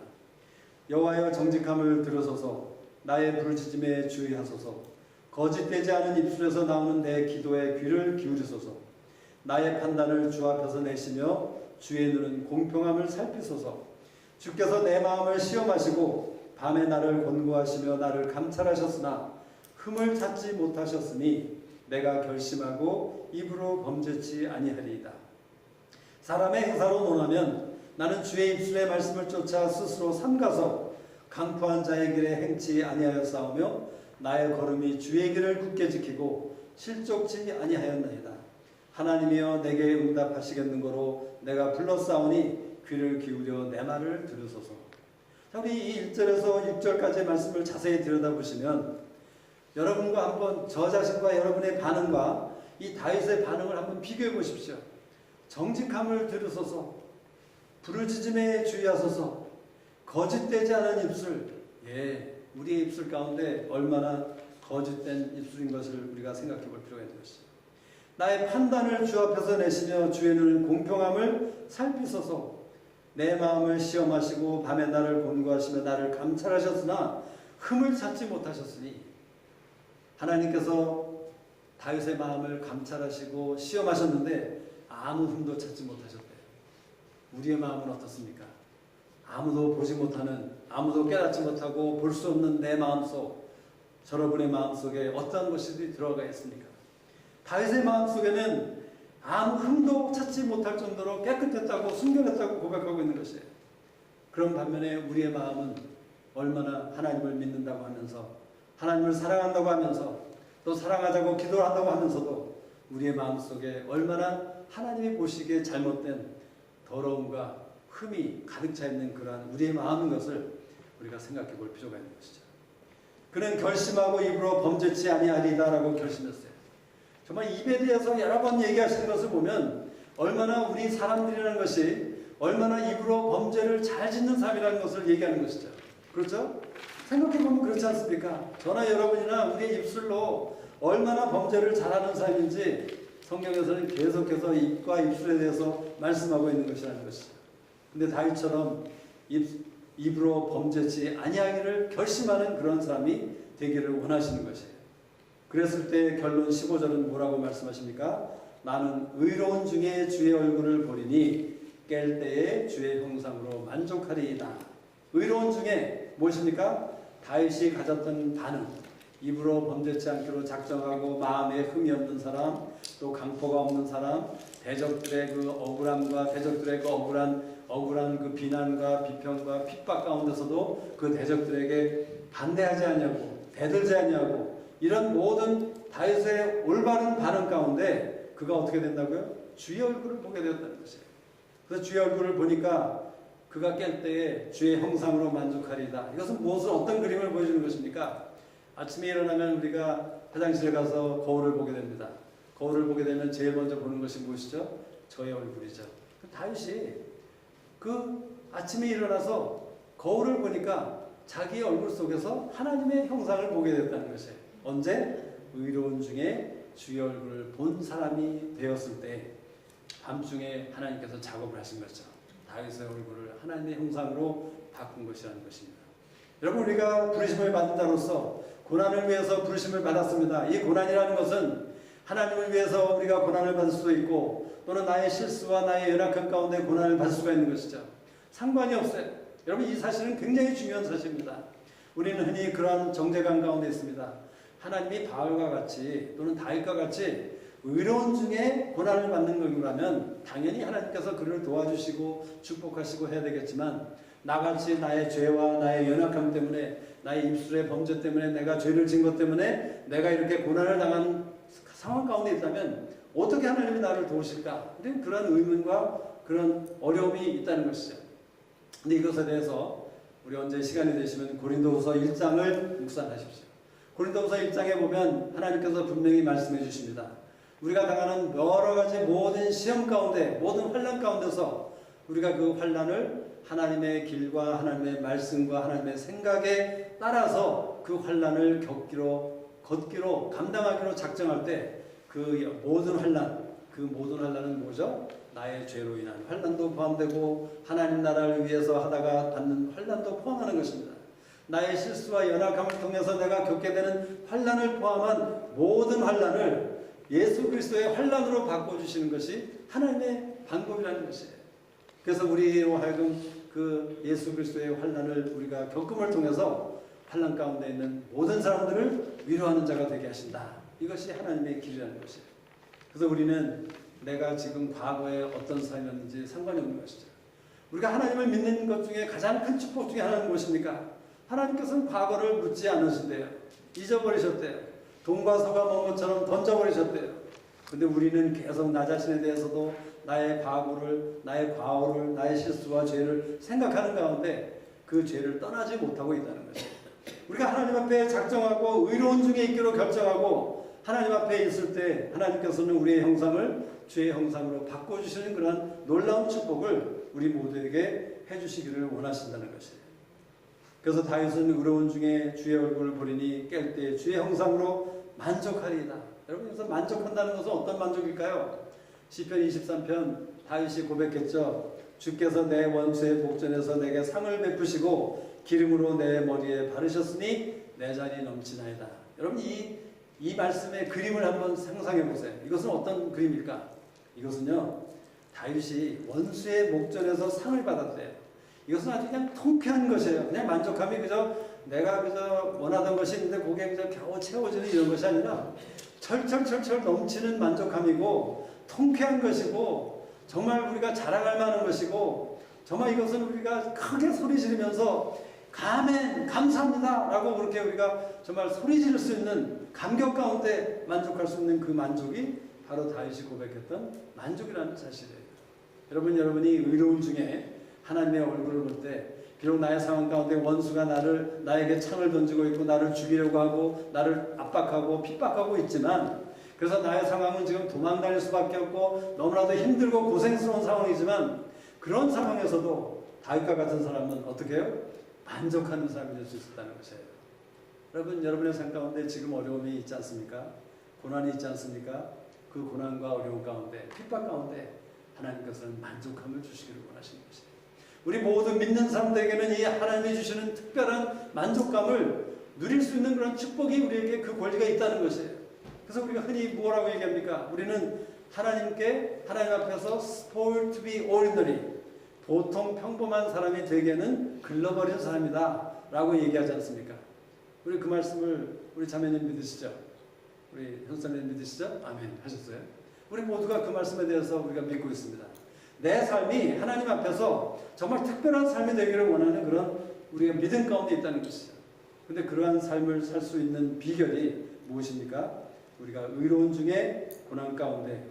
여호와여, 정직함을 들으소서. 나의 부르짖음에 주의하소서. 거짓되지 않은 입술에서 나오는 내 기도에 귀를 기울이소서. 나의 판단을 주 앞에서 내시며 주의 눈은 공평함을 살피소서. 주께서 내 마음을 시험하시고 밤에 나를 권고하시며 나를 감찰하셨으나 흠을 찾지 못하셨으니 내가 결심하고 입으로 범죄치 아니하리이다. 사람의 행사로 논하면 나는 주의 입술의 말씀을 쫓아 스스로 삼가서 강포한 자의 길에 행치 아니하여 싸우며 나의 걸음이 주의 길을 굳게 지키고 실족치 아니하였나이다. 하나님이여 내게 응답하시겠는거로 내가 불러싸우니 귀를 기울여 내 말을 들으소서. 자, 우리 이 1절에서 6절까지의 말씀을 자세히 들여다보시면 여러분과 한번, 저 자신과 여러분의 반응과 이 다윗의 반응을 한번 비교해 보십시오. 정직함을 들으소서, 부르짖음에 주의하소서, 거짓되지 않은 입술. 우리의 입술 가운데 얼마나 거짓된 입술인 것을 우리가 생각해 볼 필요가 있는 것이죠. 나의 판단을 주 앞에서 내시며 주의 눈은 공평함을 살피소서. 내 마음을 시험하시고 밤에 나를 권고하시며 나를 감찰하셨으나 흠을 찾지 못하셨으니, 하나님께서 다윗의 마음을 감찰하시고 시험하셨는데 아무 흠도 찾지 못하셨대요. 우리의 마음은 어떻습니까? 아무도 보지 못하는, 아무도 깨닫지 못하고 볼 수 없는 내 마음속, 여러분의 마음속에 어떤 것이 들어가 있습니까? 다윗의 마음속에는 아무 흠도 찾지 못할 정도로 깨끗했다고, 순결했다고 고백하고 있는 것이에요. 그런 반면에 우리의 마음은 얼마나 하나님을 믿는다고 하면서, 하나님을 사랑한다고 하면서, 또 사랑하자고 기도를 한다고 하면서도 우리의 마음속에 얼마나 하나님이 보시기에 잘못된 더러움과 흠이 가득 차 있는 그러한 우리의 마음인 것을 우리가 생각해 볼 필요가 있는 것이죠. 그는 결심하고 입으로 범죄치 아니하리다라고 결심했어요. 정말 입에 대해서 여러 번 얘기하시는 것을 보면 얼마나 우리 사람들이라는 것이 얼마나 입으로 범죄를 잘 짓는 사람이라는 것을 얘기하는 것이죠. 그렇죠? 생각해보면 그렇지 않습니까? 저나 여러분이나 우리의 입술로 얼마나 범죄를 잘하는 사람인지 성경에서는 계속해서 입과 입술에 대해서 말씀하고 있는 것이라는 것이죠. 근데 다윗처럼 입으로 범죄치 아니하기를 결심하는 그런 사람이 되기를 원하시는 것이에요. 그랬을 때 결론 15절은 뭐라고 말씀하십니까? 나는 의로운 중에 주의 얼굴을 보리니 깰 때에 주의 형상으로 만족하리이다. 의로운 중에 무엇입니까? 다윗이 가졌던 반응, 입으로 범죄치 않기로 작정하고 마음에 흠이 없는 사람, 또 강포가 없는 사람, 대적들의 그 억울함과 대적들의 그 억울한 그 비난과 비평과 핍박 가운데서도 그 대적들에게 반대하지 않냐고, 대들지 않냐고, 이런 모든 다윗의 올바른 반응 가운데 그가 어떻게 된다고요? 주의 얼굴을 보게 되었다는 것이에요. 그래서 주의 얼굴을 보니까 그가 깰 때에 주의 형상으로 만족하리이다. 이것은 무엇을 어떤 그림을 보여주는 것입니까? 아침에 일어나면 우리가 화장실에 가서 거울을 보게 됩니다. 거울을 보게 되면 제일 먼저 보는 것이 무엇이죠? 저의 얼굴이죠. 다윗이 그 아침에 일어나서 거울을 보니까 자기 얼굴 속에서 하나님의 형상을 보게 됐다는 것이에요. 언제? 의로운 중에 주의 얼굴을 본 사람이 되었을 때 밤중에 하나님께서 작업을 하신 거죠. 다윗의 얼굴을 하나님의 형상으로 바꾼 것이라는 것입니다. 여러분, 우리가 부르심을 받은 자로서 고난을 위해서 부르심을 받았습니다. 이 고난이라는 것은 하나님을 위해서 우리가 고난을 받을 수도 있고 또는 나의 실수와 나의 연약함 가운데 고난을 받을 수가 있는 것이죠. 상관이 없어요. 여러분, 이 사실은 굉장히 중요한 사실입니다. 우리는 흔히 그러한 정죄감 가운데 있습니다. 하나님이 바울과 같이 또는 다윗과 같이 의로운 중에 고난을 받는 거라면 당연히 하나님께서 그를 도와주시고 축복하시고 해야 되겠지만 나같이 나의 죄와 나의 연약함 때문에 나의 입술의 범죄 때문에 내가 죄를 진 것 때문에 내가 이렇게 고난을 당한 상황 가운데 있다면 어떻게 하나님이 나를 도우실까? 그런 의문과 그런 어려움이 있다는 것이죠. 근데 이것에 대해서 우리 언제 시간이 되시면 고린도후서 1장을 묵상하십시오. 고린도후서 1장에 보면 하나님께서 분명히 말씀해 주십니다. 우리가 당하는 여러 가지 모든 시험 가운데, 모든 환난 가운데서 우리가 그 환난을 하나님의 길과 하나님의 말씀과 하나님의 생각에 따라서 그 환난을 걷기로 감당하기로 작정할 때 그 모든 환난은 뭐죠? 나의 죄로 인한 환난도 포함되고 하나님 나라를 위해서 하다가 받는 환난도 포함하는 것입니다. 나의 실수와 연약함을 통해서 내가 겪게 되는 환난을 포함한 모든 환난을 예수 그리스도의 환난으로 바꿔주시는 것이 하나님의 방법이라는 것이에요. 그래서 우리로 하여금 그 예수 그리스도의 환난을 우리가 겪음을 통해서 환난 가운데 있는 모든 사람들을 위로하는 자가 되게 하신다. 이것이 하나님의 길이라는 것이에요. 그래서 우리는 내가 지금 과거에 어떤 삶이었는지 상관이 없는 것이죠. 우리가 하나님을 믿는 것 중에 가장 큰 축복 중에 하나는 무엇입니까? 하나님께서는 과거를 묻지 않으신대요. 잊어버리셨대요. 돈과 서가 먼 것처럼 던져버리셨대요. 근데 우리는 계속 나 자신에 대해서도 나의 과거를, 나의 과오를, 나의 실수와 죄를 생각하는 가운데 그 죄를 떠나지 못하고 있다는 것이에요. 우리가 하나님 앞에 작정하고 의로운 중에 있기로 결정하고 하나님 앞에 있을 때 하나님께서는 우리의 형상을 주의 형상으로 바꿔주시는 그런 놀라운 축복을 우리 모두에게 해주시기를 원하신다는 것이에요. 그래서 다윗은 의로운 중에 주의 얼굴을 보리니 깰 때 주의 형상으로 만족하리이다. 여러분, 여기서 만족한다는 것은 어떤 만족일까요? 시편 23편 다윗이 고백했죠. 주께서 내 원수의 복전에서 내게 상을 베푸시고 기름으로 내 머리에 바르셨으니 내 잔이 넘치나이다. 여러분, 이 말씀의 그림을 한번 상상해 보세요. 이것은 어떤 그림일까? 이것은요, 다윗이 원수의 목전에서 상을 받았대요. 이것은 아주 그냥 통쾌한 것이에요. 그냥 만족함이 내가 원하던 것이 있는데 거기에 겨우 채워지는 이런 것이 아니라 철철철철 넘치는 만족함이고 통쾌한 것이고 정말 우리가 자랑할 만한 것이고 정말 이것은 우리가 크게 소리 지르면서 아멘, 감사합니다 라고 그렇게 우리가 정말 소리 지를 수 있는 감격 가운데 만족할 수 있는 그 만족이 바로 다윗이 고백했던 만족이라는 사실이에요. 여러분이 의로운 중에 하나님의 얼굴을 볼 때 비록 나의 상황 가운데 원수가 나에게 창을 던지고 있고 나를 죽이려고 하고 나를 압박하고 핍박하고 있지만 그래서 나의 상황은 지금 도망다닐 수밖에 없고 너무나도 힘들고 고생스러운 상황이지만 그런 상황에서도 다윗과 같은 사람은 어떻게 해요? 만족하는 사람이 될 수 있었다는 것이에요. 여러분, 여러분의 삶 가운데 지금 어려움이 있지 않습니까? 고난이 있지 않습니까? 그 고난과 어려움 가운데, 핍박 가운데 하나님께서는 만족함을 주시기를 원하시는 것이에요. 우리 모두 믿는 사람들에게는 이 하나님이 주시는 특별한 만족감을 누릴 수 있는 그런 축복이 우리에게 그 권리가 있다는 것이에요. 그래서 우리가 흔히 뭐라고 얘기합니까? 우리는 하나님 앞에서 spoiled to be ordinary, 보통 평범한 사람이 되기에는 글러버린 사람이다 라고 얘기하지 않습니까? 우리 그 말씀을 우리 자매님 믿으시죠? 우리 형사님 믿으시죠? 아멘 하셨어요? 우리 모두가 그 말씀에 대해서 우리가 믿고 있습니다. 내 삶이 하나님 앞에서 정말 특별한 삶이 되기를 원하는 그런 우리가 믿음 가운데 있다는 것이죠. 근데 그러한 삶을 살 수 있는 비결이 무엇입니까? 우리가 의로운 중에 고난 가운데,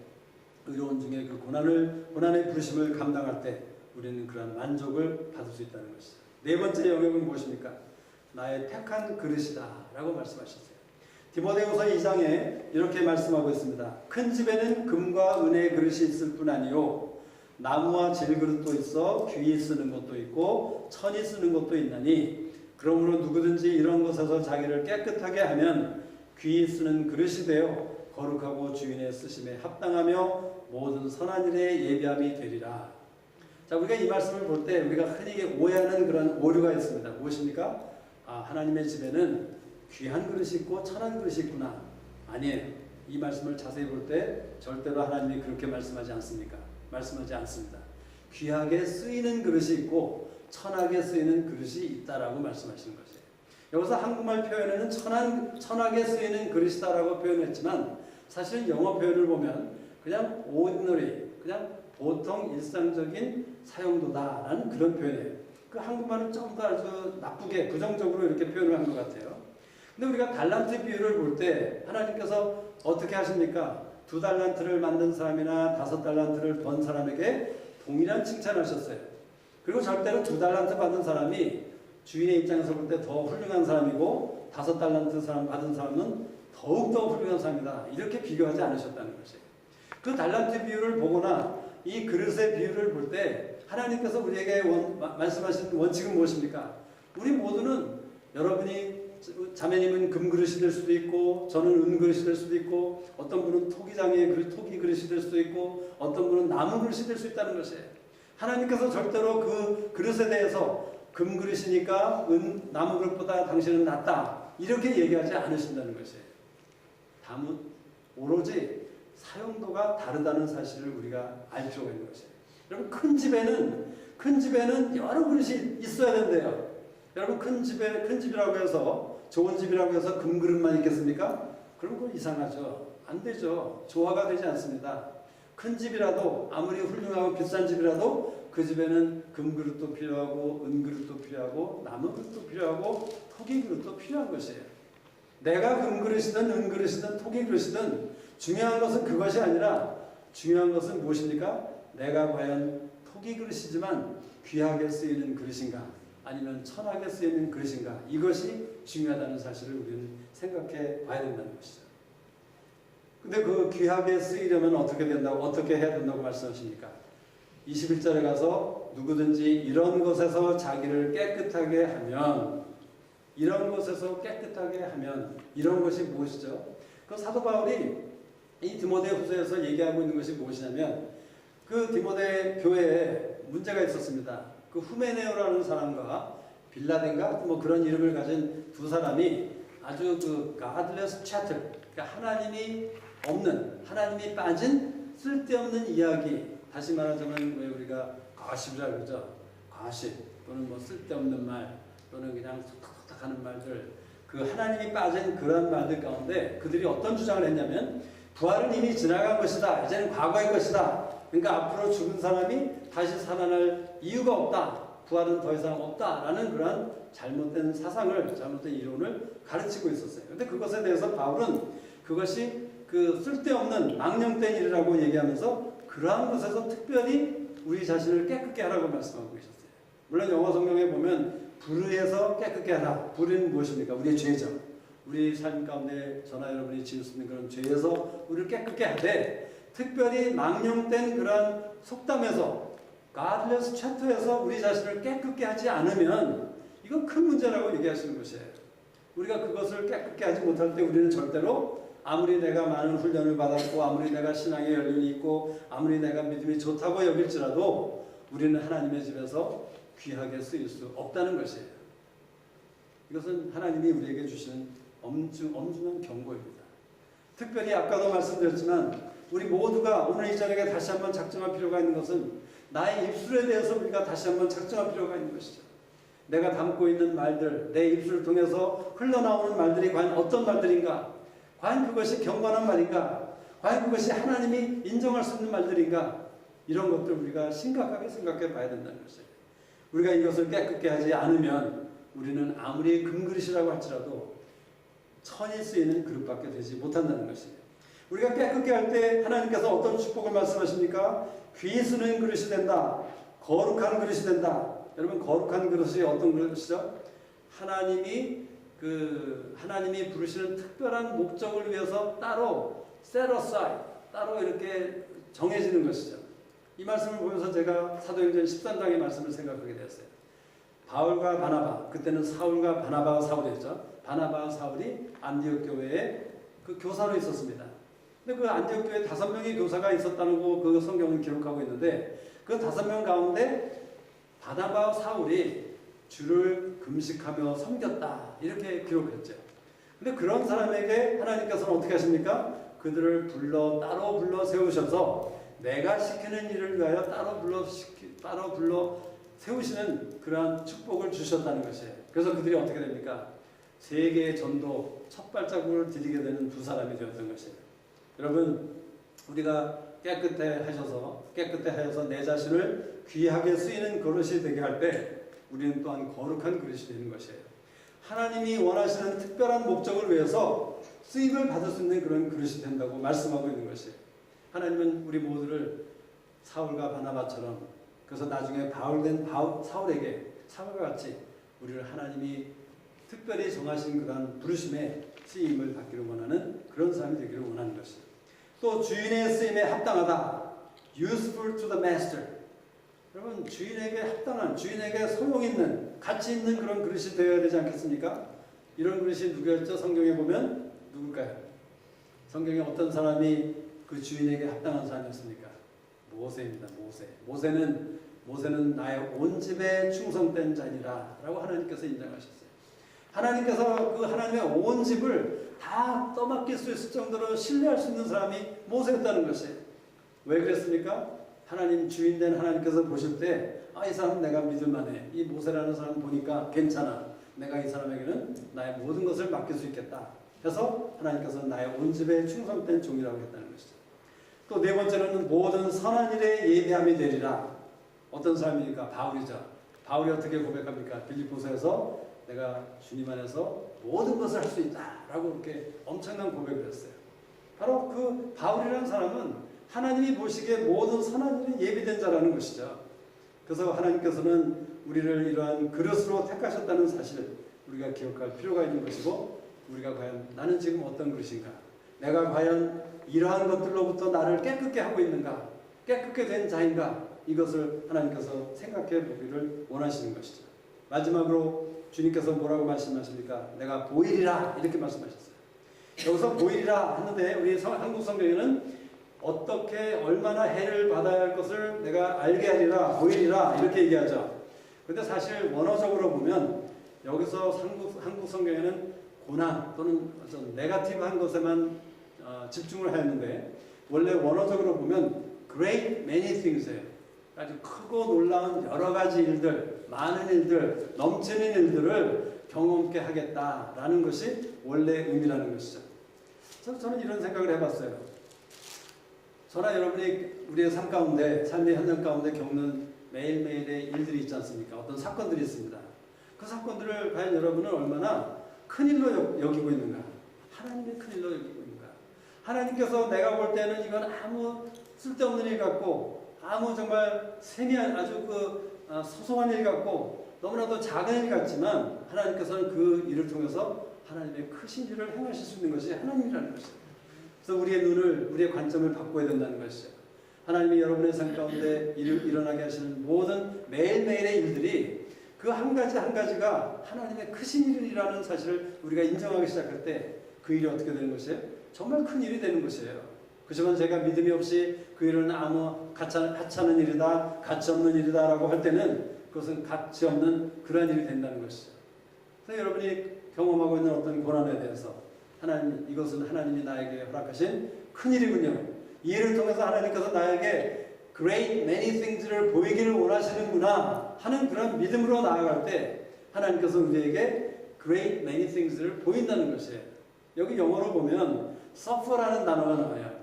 의로운 중에 그 고난의 부르심을 감당할 때 우리는 그러한 만족을 받을 수 있다는 것이죠. 네 번째 영역은 무엇입니까? 나의 택한 그릇이다 라고 말씀하셨어요. 디모데후서 2장에 이렇게 말씀하고 있습니다. 큰 집에는 금과 은의 그릇이 있을 뿐 아니요 나무와 질그릇도 있어 귀히 쓰는 것도 있고 천이 쓰는 것도 있나니 그러므로 누구든지 이런 것에서 자기를 깨끗하게 하면 귀히 쓰는 그릇이 되어 거룩하고 주인의 쓰심에 합당하며 모든 선한 일에 예비함이 되리라. 자, 우리가 이 말씀을 볼 때 우리가 흔히 오해하는 그런 오류가 있습니다. 무엇입니까? 하나님의 집에는 귀한 그릇이 있고 천한 그릇이 있구나. 아니에요. 이 말씀을 자세히 볼 때 절대로 하나님이 그렇게 말씀하지 않습니까? 말씀하지 않습니다. 귀하게 쓰이는 그릇이 있고 천하게 쓰이는 그릇이 있다라고 말씀하시는 것이에요. 여기서 한국말 표현에는 천하게 쓰이는 그릇이다라고 표현했지만 사실은 영어 표현을 보면 그냥 ordinary, 그냥 보통 일상적인 사용도다라는 그런 표현이에요. 그 한국말은 좀 더 아주 나쁘게 부정적으로 이렇게 표현을 한 것 같아요. 근데 우리가 달란트 비유를 볼 때 하나님께서 어떻게 하십니까? 2달란트를 만든 사람이나 5달란트를 번 사람에게 동일한 칭찬을 하셨어요. 그리고 절대로 2달란트 받은 사람이 주인의 입장에서 볼 때 더 훌륭한 사람이고 5달란트 받은 사람은 더욱더 훌륭한 사람이다. 이렇게 비교하지 않으셨다는 것이에요. 그 달란트 비유를 보거나 이 그릇의 비유를 볼 때 하나님께서 우리에게 말씀하신 원칙은 무엇입니까? 우리 모두는 여러분이 자매님은 금그릇이 될 수도 있고 저는 은그릇이 될 수도 있고 어떤 분은 토기 그릇이 될 수도 있고 어떤 분은 나무 그릇이 될 수 있다는 것이에요. 하나님께서 절대로 그 그릇에 대해서 금그릇이니까 나무 그릇보다 당신은 낫다 이렇게 얘기하지 않으신다는 것이에요. 다만 오로지 사용도가 다르다는 사실을 우리가 알 필요가 있는 것이에요. 여러분 큰 집에는 여러 그릇이 있어야 된대요. 여러분 큰 집이라고 해서 좋은 집이라고 해서 금그릇만 있겠습니까? 그런 건 이상하죠. 안 되죠. 조화가 되지 않습니다. 큰 집이라도 아무리 훌륭하고 비싼 집이라도 그 집에는 금그릇도 필요하고 은그릇도 필요하고 나무그릇도 필요하고 토기그릇도 필요한 것이에요. 내가 금그릇이든 은그릇이든 토기그릇이든 중요한 것은 그것이 아니라 중요한 것은 무엇입니까? 내가 과연 토기그릇이지만 귀하게 쓰이는 그릇인가 아니면 천하게 쓰이는 그릇인가 이것이 중요하다는 사실을 우리는 생각해 봐야 된다는 것이죠. 근데 그 귀하게 쓰이려면 어떻게 해야 된다고 말씀하십니까? 21절에 가서 누구든지 이런 것에서 자기를 깨끗하게 하면 이런 것이 무엇이죠? 그 사도 바울이 이 디모데 후서에서 얘기하고 있는 것이 무엇이냐면 그 디모데 교회에 문제가 있었습니다. 그 후메네오라는 사람과 빌라덴가 뭐 그런 이름을 가진 두 사람이 아주 그 godless chattel, 그러니까 하나님이 빠진 쓸데없는 이야기, 다시 말하자면 왜 우리가 가십이라고 그러죠. 가십 또는 뭐 쓸데없는 말 또는 그냥 툭툭툭 하는 말들, 그 하나님이 빠진 그런 말들 가운데 그들이 어떤 주장을 했냐면 부활은 이미 지나간 것이다. 이제는 과거의 것이다. 그러니까 앞으로 죽은 사람이 다시 살아날 이유가 없다. 부활은 더 이상 없다라는 그러한 잘못된 이론을 가르치고 있었어요. 그런데 그것에 대해서 바울은 그것이 그 쓸데없는 망령된 일이라고 얘기하면서 그러한 것에서 특별히 우리 자신을 깨끗게 하라고 말씀하고 계셨어요. 물론 영어 성경에 보면 불의해서 깨끗게 하라. 불의는 무엇입니까? 우리의 죄죠. 우리 삶 가운데 저나 여러분이 지을 수 있는 그런 죄에서 우리를 깨끗게 하되 특별히 망령된 그런 속담에서 godless chatter에서 우리 자신을 깨끗게 하지 않으면 이건 큰 문제라고 얘기하시는 것이에요. 우리가 그것을 깨끗게 하지 못할 때 우리는 절대로 아무리 내가 많은 훈련을 받았고 아무리 내가 신앙의 연륜이 있고 아무리 내가 믿음이 좋다고 여길지라도 우리는 하나님의 집에서 귀하게 쓰일 수 없다는 것이에요. 이것은 하나님이 우리에게 주시는 엄중한 경고입니다. 특별히 아까도 말씀드렸지만 우리 모두가 오늘 이 저녁에 다시 한번 작정할 필요가 있는 것은 나의 입술에 대해서 우리가 다시 한번 작정할 필요가 있는 것이죠. 내가 담고 있는 말들, 내 입술을 통해서 흘러나오는 말들이 과연 어떤 말들인가? 과연 그것이 경건한 말인가? 과연 그것이 하나님이 인정할 수 있는 말들인가? 이런 것들 우리가 심각하게 생각해 봐야 된다는 것이에요. 우리가 이것을 깨끗게 하지 않으면 우리는 아무리 금그릇이라고 할지라도 천이 쓰이는 그릇밖에 되지 못한다는 것이에요. 우리가 깨끗게 할 때 하나님께서 어떤 축복을 말씀하십니까? 귀 쓰는 그릇이 된다. 거룩한 그릇이 된다. 여러분 거룩한 그릇이 어떤 그릇이죠? 하나님이 부르시는 특별한 목적을 위해서 따로 set aside, 따로 이렇게 정해지는 것이죠. 이 말씀을 보면서 제가 사도행전 13장의 말씀을 생각하게 되었어요. 바울과 바나바, 그때는 사울과 바나바와 사울이었죠. 바나바와 사울이 안디옥 교회에 그 교사로 있었습니다. 근데 그 안디옥 교회에 5명의 교사가 있었다는 거 그 성경은 기록하고 있는데 그 5명 가운데 바나바와 사울이 주를 금식하며 섬겼다 이렇게 기록했죠. 근데 그런 사람에게 하나님께서는 어떻게 하십니까? 그들을 따로 불러 세우셔서 내가 시키는 일을 위하여 따로 불러 세우시는 그러한 축복을 주셨다는 것이에요. 그래서 그들이 어떻게 됩니까? 세계의 전도 첫 발자국을 디디게 되는 두 사람이 되었던 것이에요. 여러분 우리가 깨끗해 하여서 내 자신을 귀하게 쓰이는 그릇이 되게 할 때 우리는 또한 거룩한 그릇이 되는 것이에요. 하나님이 원하시는 특별한 목적을 위해서 쓰임을 받을 수 있는 그런 그릇이 된다고 말씀하고 있는 것이에요. 하나님은 우리 모두를 사울과 바나바처럼 그래서 나중에 사울과 같이 우리를 하나님이 특별히 정하신 그런 부르심에 쓰임을 받기를 원하는 그런 사람이 되기를 원하는 것이에요. 또 주인의 쓰임에 합당하다. useful to the master. 여러분 주인에게 합당한, 주인에게 소용있는, 가치 있는 그런 그릇이 되어야 되지 않겠습니까? 이런 그릇이 누구였죠? 성경에 보면 누굴까요? 성경에 어떤 사람이 그 주인에게 합당한 사람이었습니까? 모세입니다. 모세는 나의 온 집에 충성된 자니라 라고 하나님께서 인정하셨어요. 하나님께서 그 하나님의 온 집을 다 떠맡길 수 있을 정도로 신뢰할 수 있는 사람이 모세였다는 것이에요. 왜 그랬습니까? 하나님 주인된 하나님께서 보실 때 이 사람 내가 믿을만해. 이 모세라는 사람 보니까 괜찮아. 내가 이 사람에게는 나의 모든 것을 맡길 수 있겠다. 해서 하나님께서 나의 온 집에 충성된 종이라고 했다는 것이죠. 또 네 번째로는 모든 선한 일에 예비함이 되리라. 어떤 사람이니까? 바울이죠. 바울이 어떻게 고백합니까? 빌립보서에서 내가 주님 안에서 모든 것을 할 수 있다 라고 이렇게 엄청난 고백을 했어요. 바로 그 바울이라는 사람은 하나님이 보시기에 모든 선한 일에 예비된 자라는 것이죠. 그래서 하나님께서는 우리를 이러한 그릇으로 택하셨다는 사실을 우리가 기억할 필요가 있는 것이고, 우리가 과연 나는 지금 어떤 그릇인가, 내가 과연 이러한 것들로부터 나를 깨끗게 하고 있는가, 깨끗게 된 자인가, 이것을 하나님께서 생각해 보기를 원하시는 것이죠. 마지막으로 주님께서 뭐라고 말씀하십니까? 내가 보이리라 이렇게 말씀하셨어요. 여기서 보이리라 하는데 우리 한국 성경에는 어떻게 얼마나 해를 받아야 할 것을 내가 알게 하리라, 보이리라 이렇게 얘기하죠. 근데 사실 원어적으로 보면 여기서 한국 성경에는 고난 또는 네거티브한 것에만 집중을 하였는데, 원래 원어적으로 보면 great many things예요. 아주 크고 놀라운 여러 가지 일들, 많은 일들, 넘치는 일들을 경험케 하겠다라는 것이 원래 의미라는 것이죠. 저는 이런 생각을 해봤어요. 저나 여러분이 우리의 삶의 현장 가운데 겪는 매일매일의 일들이 있지 않습니까? 어떤 사건들이 있습니다. 그 사건들을 과연 여러분은 얼마나 큰일로 여기고 있는가? 하나님의 큰일로 여기고 있는가? 하나님께서 내가 볼 때는 이건 아무 쓸데없는 일 같고, 아무 정말 세미한 아주 소소한 일 같고 너무나도 작은 일 같지만, 하나님께서는 그 일을 통해서 하나님의 크신 일을 행하실 수 있는 것이 하나님이라는 것이죠. 그래서 우리의 관점을 바꿔야 된다는 것이죠. 하나님이 여러분의 삶 가운데 일어나게 하시는 모든 매일매일의 일들이 그 한 가지 한 가지가 하나님의 크신 일이라는 사실을 우리가 인정하기 시작할 때 그 일이 어떻게 되는 것이에요? 정말 큰 일이 되는 것이에요. 그렇지만 제가 믿음이 없이 그 일은 아무 가치하는 일이다, 가치 없는 일이다 라고 할 때는 그것은 가치 없는 그러한 일이 된다는 것이죠. 그래서 여러분이 경험하고 있는 어떤 고난에 대해서 하나님, 이것은 하나님이 나에게 허락하신 큰 일이군요. 이 일을 통해서 하나님께서 나에게 great many things를 보이기를 원하시는구나 하는 그런 믿음으로 나아갈 때 하나님께서 우리에게 great many things를 보인다는 것이에요. 여기 영어로 보면 suffer라는 단어가 나와요.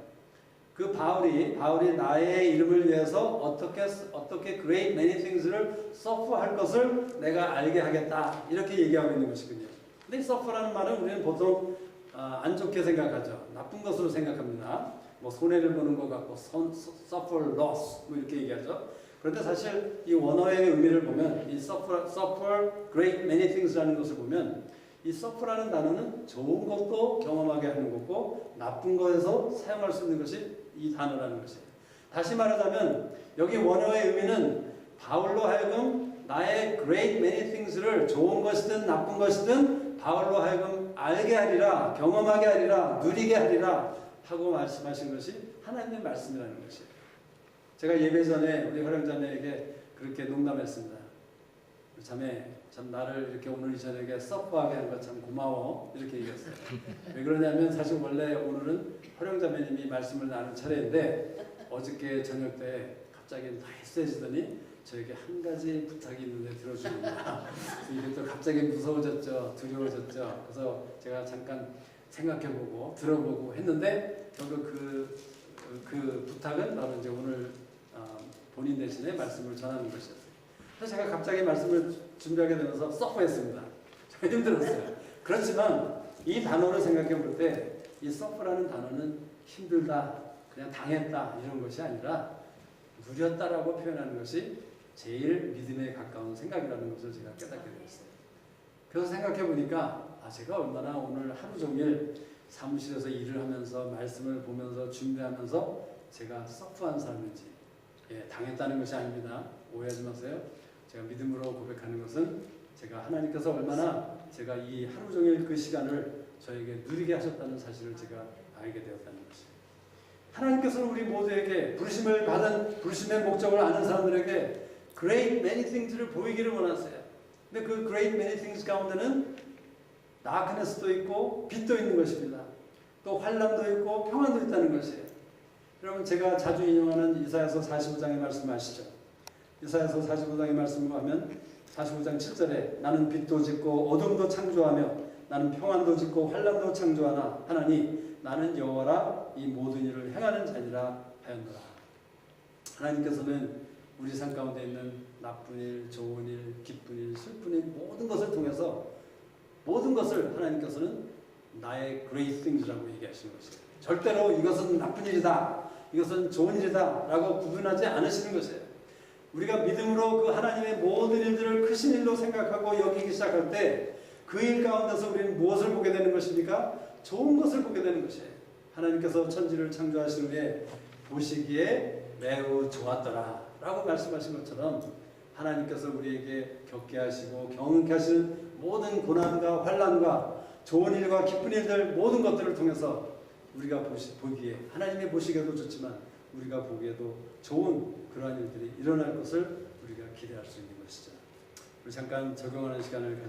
그 바울이 나의 이름을 위해서 어떻게 great many things를 suffer 할 것을 내가 알게 하겠다 이렇게 얘기하고 있는 것이군요. 근데 suffer라는 말은 우리는 보통 안 좋게 생각하죠. 나쁜 것으로 생각합니다. 뭐 손해를 보는 것 같고 suffer loss 뭐 이렇게 얘기하죠. 그런데 사실 이 원어의 의미를 보면 이 suffer great many things라는 것을 보면 이 suffer라는 단어는 좋은 것도 경험하게 하는 거고 나쁜 것에서 사용할 수 있는 것이 이 단어라는 것이에요. 다시 말하자면 여기 원어의 의미는 바울로 하여금 나의 great many things를 좋은 것이든 나쁜 것이든 바울로 하여금 알게 하리라, 경험하게 하리라, 누리게 하리라 하고 말씀하신 것이 하나님의 말씀이라는 것이에요. 제가 예배 전에 우리 허령자매에게 그렇게 농담했습니다. 자매, 참 나를 이렇게 오늘 이 저녁에 서프하게 한 것 참 고마워 이렇게 얘기했어요. 왜 그러냐면 사실 원래 오늘은 허령자매님이 말씀을 나눌 차례인데 어저께 저녁 때 갑자기 다 햇세지더니 저에게 한 가지 부탁이 있는데 들어주는구나. 이게 또 갑자기 무서워졌죠. 두려워졌죠. 그래서 제가 잠깐 생각해보고 들어보고 했는데 결국 그 부탁은 바로 이제 오늘 본인 대신에 말씀을 전하는 것이었어요. 그래서 제가 갑자기 말씀을 준비하게 되면서 서프했습니다. 좀 힘들었어요. 그렇지만 이 단어를 생각해 볼 때 이 서프라는 단어는 힘들다, 그냥 당했다 이런 것이 아니라 누렸다라고 표현하는 것이 제일 믿음에 가까운 생각이라는 것을 제가 깨닫게 되었어요. 그래서 생각해 보니까 제가 얼마나 오늘 하루 종일 사무실에서 일을 하면서 말씀을 보면서 준비하면서 제가 서프한 삶인지 당했다는 것이 아닙니다. 오해하지 마세요. 제가 믿음으로 고백하는 것은 제가 하나님께서 얼마나 제가 이 하루 종일 그 시간을 저에게 누리게 하셨다는 사실을 제가 알게 되었다는 것이에요. 하나님께서는 우리 모두에게 부르심을 받은 부르심의 목적을 아는 사람들에게 great many things를 보이기를 원하세요. 근데 그 great many things 가운데는 darkness도 있고 빛도 있는 것입니다. 또 환난도 있고 평안도 있다는 것이에요. 여러분 제가 자주 인용하는 이사야서 45장의 말씀 아시죠? 이사야서 45장의 말씀을 하면 45장 7절에 나는 빛도 짓고 어둠도 창조하며 나는 평안도 짓고 환난도 창조하나 하나니 나는 여호와라 이 모든 일을 행하는 자니라 하였노라. 하나님께서는 우리 삶 가운데 있는 나쁜 일, 좋은 일, 기쁜 일, 슬픈 일 모든 것을 통해서 모든 것을 하나님께서는 나의 great things라고 얘기하시는 것이에요. 절대로 이것은 나쁜 일이다, 이것은 좋은 일이다 라고 구분하지 않으시는 것이에요. 우리가 믿음으로 그 하나님의 모든 일들을 크신 일로 생각하고 여기기 시작할 때 그 일 가운데서 우리는 무엇을 보게 되는 것입니까? 좋은 것을 보게 되는 것이에요. 하나님께서 천지를 창조하신 후에 보시기에 매우 좋았더라 라고 말씀하신 것처럼 하나님께서 우리에게 겪게 하시고 경험케 하시는 모든 고난과 환난과 좋은 일과 기쁜 일들 모든 것들을 통해서 우리가 보기에 하나님이 보시기에도 좋지만 우리가 보기에도 좋은 그러한 일들이 일어날 것을 우리가 기대할 수 있는 것이죠. 우리 잠깐 적용하는 시간을 가지고